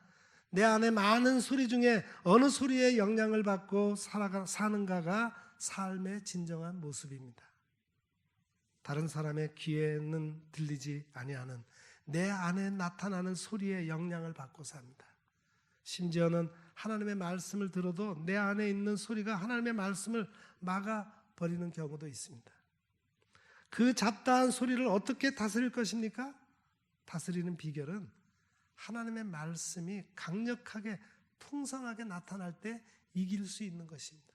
내 안에 많은 소리 중에 어느 소리에 영향을 받고 사는가가 삶의 진정한 모습입니다. 다른 사람의 귀에는 들리지 아니하는 내 안에 나타나는 소리에 영향을 받고 삽니다. 심지어는 하나님의 말씀을 들어도 내 안에 있는 소리가 하나님의 말씀을 막아버리는 경우도 있습니다. 그 잡다한 소리를 어떻게 다스릴 것입니까? 다스리는 비결은 하나님의 말씀이 강력하게 풍성하게 나타날 때 이길 수 있는 것입니다.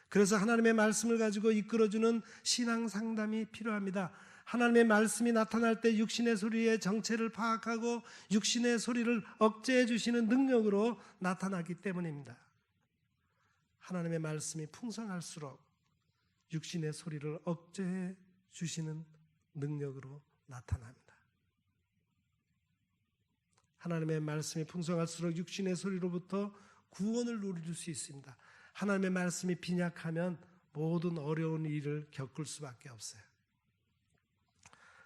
그래서 하나님의 말씀을 가지고 이끌어주는 신앙 상담이 필요합니다. 하나님의 말씀이 나타날 때 육신의 소리의 정체를 파악하고 육신의 소리를 억제해 주시는 능력으로 나타나기 때문입니다. 하나님의 말씀이 풍성할수록 육신의 소리를 억제해 주시는 능력으로 나타납니다. 하나님의 말씀이 풍성할수록 육신의 소리로부터 구원을 누릴 수 있습니다. 하나님의 말씀이 빈약하면 모든 어려운 일을 겪을 수밖에 없어요.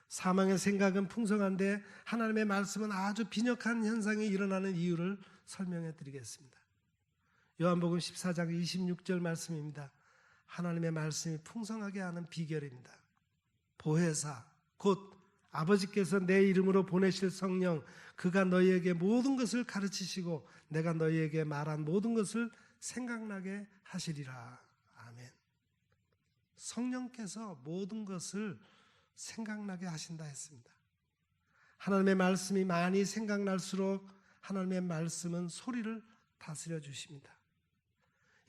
사망의 생각은 풍성한데 하나님의 말씀은 아주 빈약한 현상이 일어나는 이유를 설명해 드리겠습니다. 요한복음 14장 26절 말씀입니다. 하나님의 말씀이 풍성하게 하는 비결입니다. 보혜사 곧 아버지께서 내 이름으로 보내실 성령 그가 너희에게 모든 것을 가르치시고 내가 너희에게 말한 모든 것을 생각나게 하시리라. 아멘. 성령께서 모든 것을 생각나게 하신다 했습니다. 하나님의 말씀이 많이 생각날수록 하나님의 말씀은 소리를 다스려 주십니다.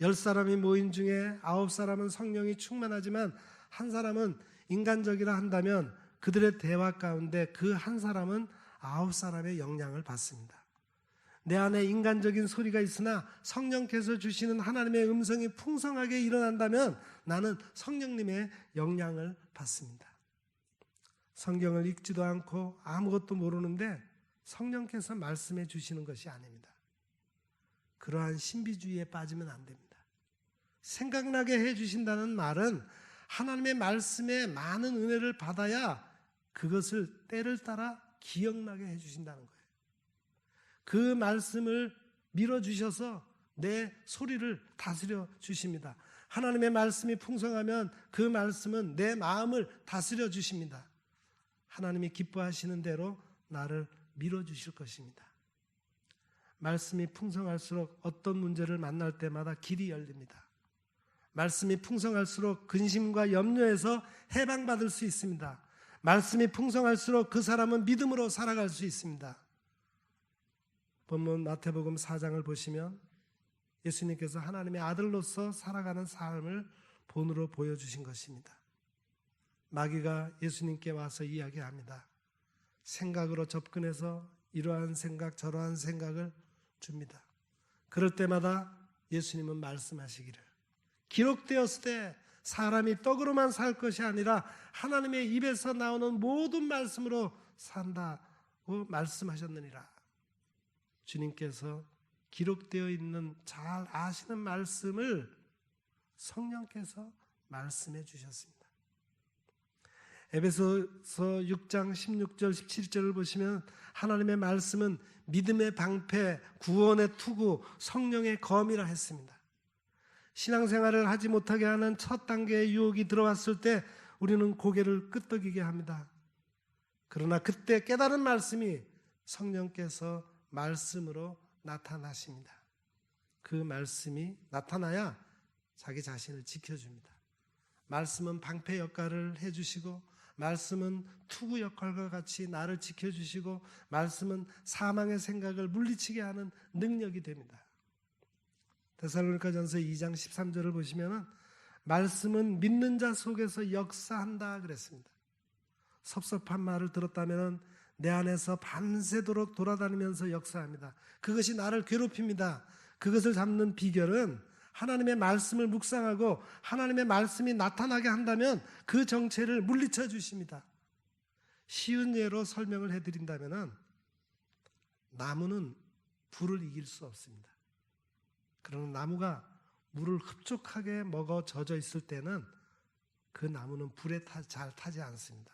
10사람이 모인 중에 9사람은 성령이 충만하지만 한 사람은 인간적이라 한다면 그들의 대화 가운데 그 한 사람은 9사람의 영향을 받습니다. 내 안에 인간적인 소리가 있으나 성령께서 주시는 하나님의 음성이 풍성하게 일어난다면 나는 성령님의 영향을 받습니다. 성경을 읽지도 않고 아무것도 모르는데 성령께서 말씀해 주시는 것이 아닙니다. 그러한 신비주의에 빠지면 안 됩니다. 생각나게 해 주신다는 말은 하나님의 말씀에 많은 은혜를 받아야 그것을 때를 따라 기억나게 해 주신다는 거예요. 그 말씀을 밀어주셔서 내 소리를 다스려 주십니다. 하나님의 말씀이 풍성하면 그 말씀은 내 마음을 다스려 주십니다. 하나님이 기뻐하시는 대로 나를 밀어주실 것입니다. 말씀이 풍성할수록 어떤 문제를 만날 때마다 길이 열립니다. 말씀이 풍성할수록 근심과 염려에서 해방받을 수 있습니다. 말씀이 풍성할수록 그 사람은 믿음으로 살아갈 수 있습니다. 본문 마태복음 4장을 보시면 예수님께서 하나님의 아들로서 살아가는 삶을 본으로 보여주신 것입니다. 마귀가 예수님께 와서 이야기합니다. 생각으로 접근해서 이러한 생각 저러한 생각을 줍니다. 그럴 때마다 예수님은 말씀하시기를 기록되었을 때 사람이 떡으로만 살 것이 아니라 하나님의 입에서 나오는 모든 말씀으로 산다고 말씀하셨느니라. 주님께서 기록되어 있는 잘 아시는 말씀을 성령께서 말씀해 주셨습니다. 에베소서 6장 16절 17절을 보시면 하나님의 말씀은 믿음의 방패, 구원의 투구, 성령의 검이라 했습니다. 신앙생활을 하지 못하게 하는 첫 단계의 유혹이 들어왔을 때 우리는 고개를 끄덕이게 합니다. 그러나 그때 깨달은 말씀이 성령께서 말씀으로 나타나십니다. 그 말씀이 나타나야 자기 자신을 지켜줍니다. 말씀은 방패 역할을 해주시고 말씀은 투구 역할과 같이 나를 지켜주시고 말씀은 사망의 생각을 물리치게 하는 능력이 됩니다. 데살로니가전서 2장 13절을 보시면 말씀은 믿는 자 속에서 역사한다 그랬습니다. 섭섭한 말을 들었다면 내 안에서 밤새도록 돌아다니면서 역사합니다. 그것이 나를 괴롭힙니다. 그것을 잡는 비결은 하나님의 말씀을 묵상하고 하나님의 말씀이 나타나게 한다면 그 정체를 물리쳐 주십니다. 쉬운 예로 설명을 해드린다면 나무는 불을 이길 수 없습니다. 그러나 나무가 물을 흡족하게 먹어 젖어 있을 때는 그 나무는 불에 잘 타지 않습니다.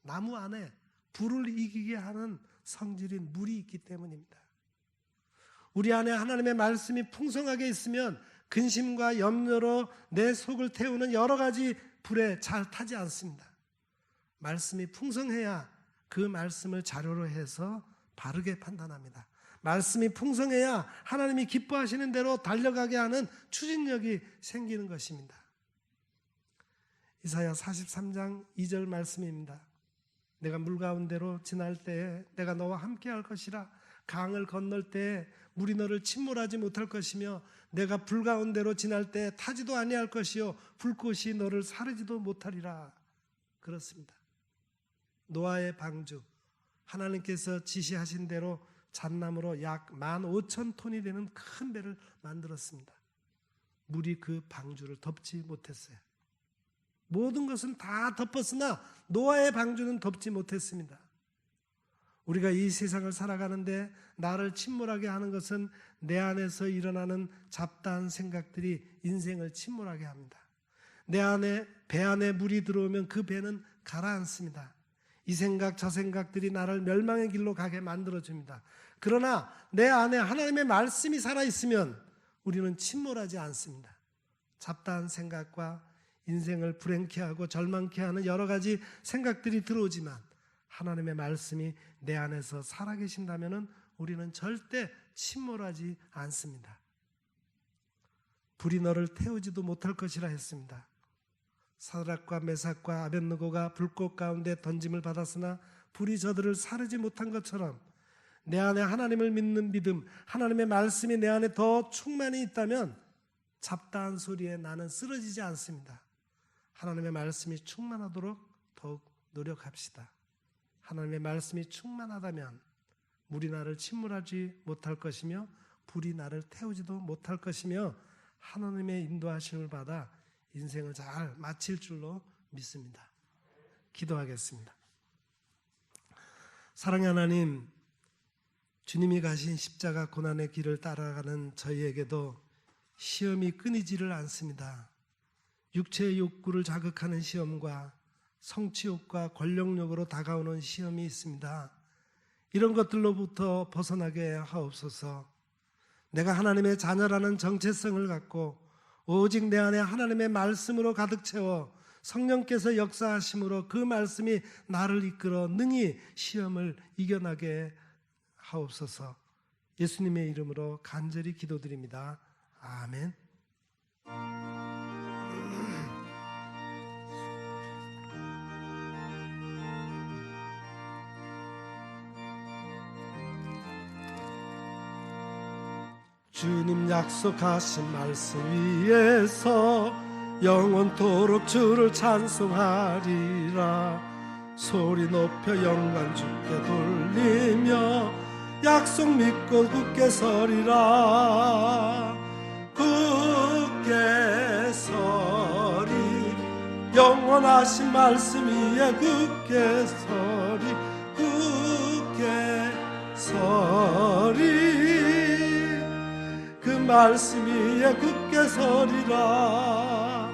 나무 안에 불을 이기게 하는 성질인 물이 있기 때문입니다. 우리 안에 하나님의 말씀이 풍성하게 있으면 근심과 염려로 내 속을 태우는 여러 가지 불에 잘 타지 않습니다. 말씀이 풍성해야 그 말씀을 자료로 해서 바르게 판단합니다. 말씀이 풍성해야 하나님이 기뻐하시는 대로 달려가게 하는 추진력이 생기는 것입니다. 이사야 43장 2절 말씀입니다. 내가 물 가운데로 지날 때에 내가 너와 함께할 것이라. 강을 건널 때에 물이 너를 침몰하지 못할 것이며 내가 불 가운데로 지날 때에 타지도 아니할 것이요 불꽃이 너를 사르지도 못하리라. 그렇습니다. 노아의 방주, 하나님께서 지시하신 대로 잣나무로 약 15,000톤이 되는 큰 배를 만들었습니다. 물이 그 방주를 덮지 못했어요. 모든 것은 다 덮었으나 노아의 방주는 덮지 못했습니다. 우리가 이 세상을 살아가는데 나를 침몰하게 하는 것은 내 안에서 일어나는 잡다한 생각들이 인생을 침몰하게 합니다. 내 안에 배 안에 물이 들어오면 그 배는 가라앉습니다. 이 생각 저 생각들이 나를 멸망의 길로 가게 만들어줍니다. 그러나 내 안에 하나님의 말씀이 살아있으면 우리는 침몰하지 않습니다. 잡다한 생각과 인생을 불행케 하고 절망케 하는 여러 가지 생각들이 들어오지만 하나님의 말씀이 내 안에서 살아계신다면 우리는 절대 침몰하지 않습니다. 불이 너를 태우지도 못할 것이라 했습니다. 사드락과 메삭과 아벳느고가 불꽃 가운데 던짐을 받았으나 불이 저들을 사르지 못한 것처럼 내 안에 하나님을 믿는 믿음, 하나님의 말씀이 내 안에 더 충만히 있다면 잡다한 소리에 나는 쓰러지지 않습니다. 하나님의 말씀이 충만하도록 더욱 노력합시다. 하나님의 말씀이 충만하다면 물이 나를 침몰하지 못할 것이며 불이 나를 태우지도 못할 것이며 하나님의 인도하심을 받아 인생을 잘 마칠 줄로 믿습니다. 기도하겠습니다. 사랑의 하나님, 주님이 가신 십자가 고난의 길을 따라가는 저희에게도 시험이 끊이지를 않습니다. 육체의 욕구를 자극하는 시험과 성취욕과 권력욕으로 다가오는 시험이 있습니다. 이런 것들로부터 벗어나게 하옵소서. 내가 하나님의 자녀라는 정체성을 갖고 오직 내 안에 하나님의 말씀으로 가득 채워 성령께서 역사하심으로 그 말씀이 나를 이끌어 능히 시험을 이겨나게 하옵소서. 예수님의 이름으로 간절히 기도드립니다. 아멘. 주님 약속하신 말씀 위에서 영원토록 주를 찬송하리라. 소리 높여 영광 주께 돌리며 약속 믿고 굳게 서리라. 굳게 서리 영원하신 말씀 위에 굳게 서리. 굳게 서리 그 말씀 위에 굳게 서리라.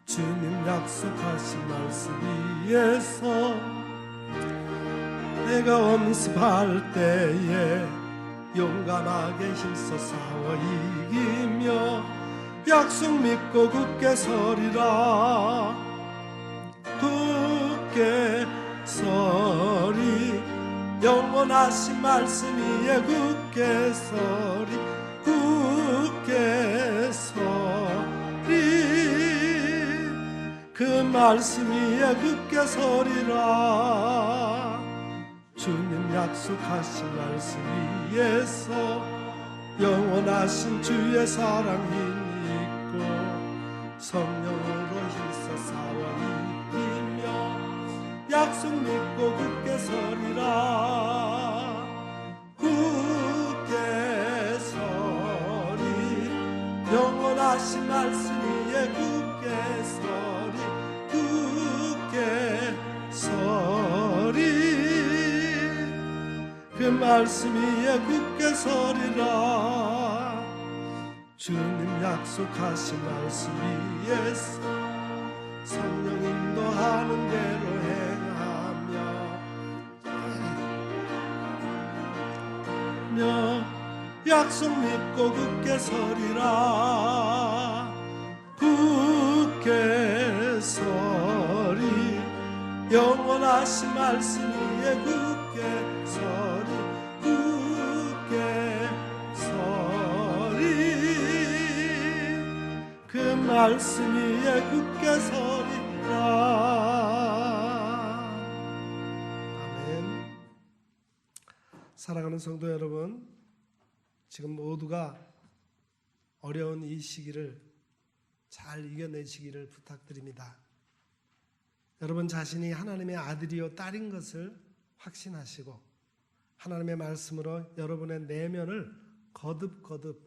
주님 약속하신 말씀 위에서 내가 엄습할 때에 용감하게 힘써 싸워 이기며 약속 믿고 굳게 서리라. 굳게 서리 영원하신 말씀 위에 굳게 서리. 굳게 서리 그 말씀 위에 굳게 서리라. 주님 약속하신 말씀 위에서 영원하신 주의 사랑이 있고 성령으로 힘써 싸워 이기며 약속 믿고 굳게 서리라. 굳게 서리 영원하신 말씀 위에 굳게 서리. 굳게 서리 그 말씀 위에 굳게 서리라. 주님 약속하신 말씀 위에서 성령 인도하는 대로 행하며 약속 믿고 굳게 서리라. 굳게 서리 영원하신 말씀 위에 굳게 서리. 굳게 서리 그 말씀 위에 굳게 서리라. 아멘. 사랑하는 성도 여러분, 지금 모두가 어려운 이 시기를 잘 이겨내시기를 부탁드립니다. 여러분 자신이 하나님의 아들이요 딸인 것을 확신하시고 하나님의 말씀으로 여러분의 내면을 거듭거듭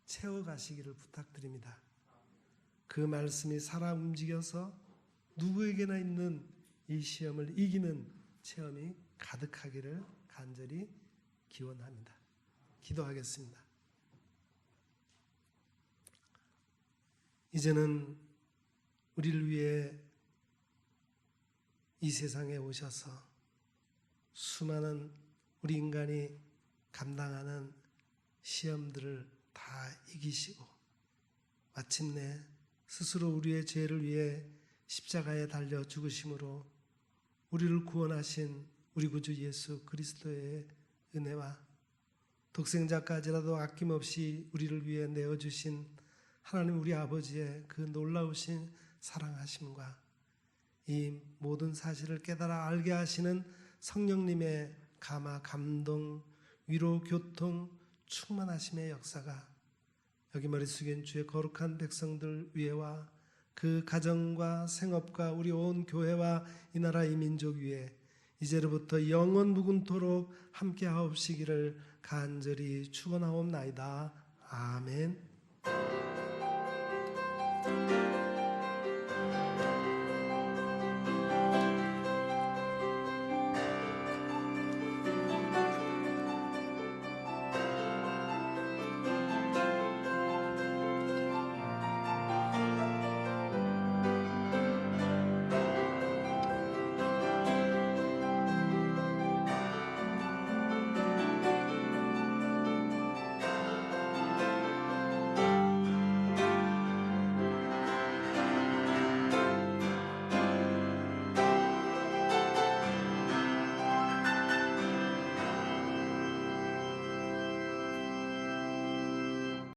채워가시기를 부탁드립니다. 그 말씀이 살아 움직여서 누구에게나 있는 이 시험을 이기는 체험이 가득하기를 간절히 기원합니다. 기도하겠습니다. 이제는 우리를 위해 이 세상에 오셔서 수많은 우리 인간이 감당하는 시험들을 다 이기시고 마침내 스스로 우리의 죄를 위해 십자가에 달려 죽으심으로 우리를 구원하신 우리 구주 예수 그리스도의 은혜와 독생자까지라도 아낌없이 우리를 위해 내어주신 하나님 우리 아버지의 그 놀라우신 사랑하심과 이 모든 사실을 깨달아 알게 하시는 성령님의 감화, 감동, 위로, 교통, 충만하심의 역사가 여기 머리 숙인 주의 거룩한 백성들 위에와 그 가정과 생업과 우리 온 교회와 이 나라 이 민족 위에 이제로부터 영원 무궁토록 함께 하옵시기를 간절히 축원하옵나이다. 아멘.